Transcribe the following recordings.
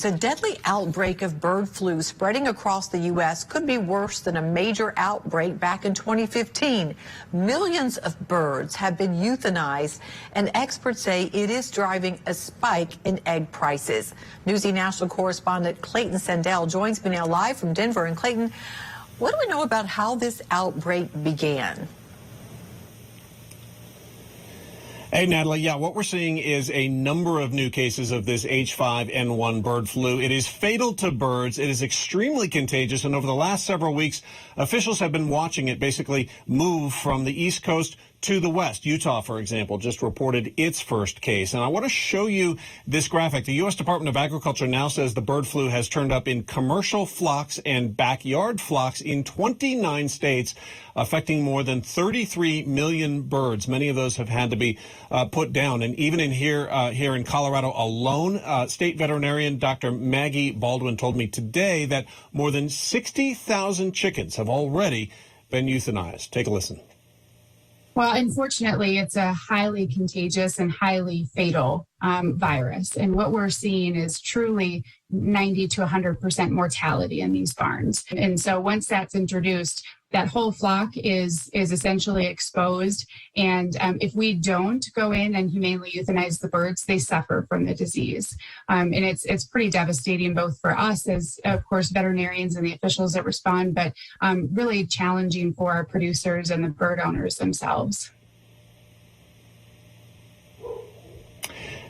A deadly outbreak of bird flu spreading across the U.S. could be worse than a major outbreak back in 2015. Millions of birds have been euthanized, and experts say it is driving a spike in egg prices. Newsy national correspondent Clayton Sandell joins me now live from Denver. And Clayton, what do we know about how this outbreak began? Hey, Natalie. Yeah, what we're seeing is a number of new cases of this H5N1 bird flu. It is fatal to birds. It is extremely contagious. And over the last several weeks, officials have been watching it basically move from the East Coast to the West. Utah, for example, just reported its first case. And I want to show you this graphic. The U.S. Department of Agriculture now says the bird flu has turned up in commercial flocks and backyard flocks in 29 states, affecting more than 33 million birds. Many of those have had to be put down. And even in here in Colorado alone, state veterinarian Dr. Maggie Baldwin told me today that more than 60,000 chickens have already been euthanized. Take a listen. Well, unfortunately, it's a highly contagious and highly fatal virus. And what we're seeing is truly 90 to 100% mortality in these barns. And so once that's introduced, that whole flock is essentially exposed. And if we don't go in and humanely euthanize the birds, they suffer from the disease. And it's pretty devastating, both for us as, of course, veterinarians and the officials that respond, but really challenging for our producers and the bird owners themselves.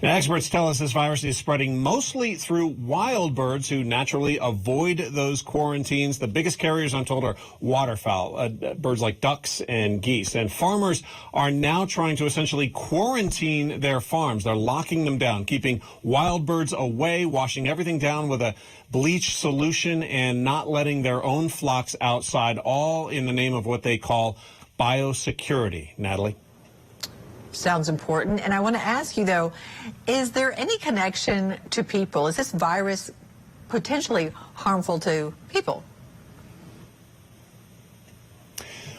Now, experts tell us this virus is spreading mostly through wild birds who naturally avoid those quarantines. The biggest carriers, I'm told, are waterfowl, birds like ducks and geese. And farmers are now trying to essentially quarantine their farms. They're locking them down, keeping wild birds away, washing everything down with a bleach solution, and not letting their own flocks outside, all in the name of what they call biosecurity. Natalie? Sounds important. And I want to ask you, though, is there any connection to people? Is this virus potentially harmful to people?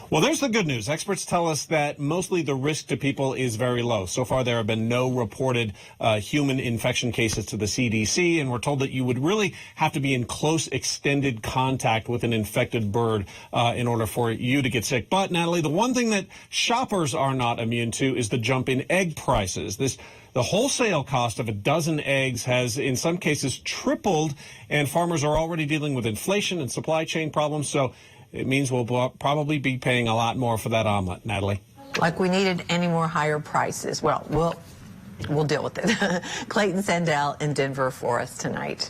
Well, there's the good news. Experts tell us that mostly the risk to people is very low. So far, there have been no reported human infection cases to the CDC, and we're told that you would really have to be in close, extended contact with an infected bird in order for you to get sick. But, Natalie, the one thing that shoppers are not immune to is the jump in egg prices. The wholesale cost of a dozen eggs has, in some cases, tripled, and farmers are already dealing with inflation and supply chain problems. So it means we'll probably be paying a lot more for that omelet, Natalie. Like we needed any more higher prices. Well, we'll deal with it. Clayton Sandell in Denver for us tonight.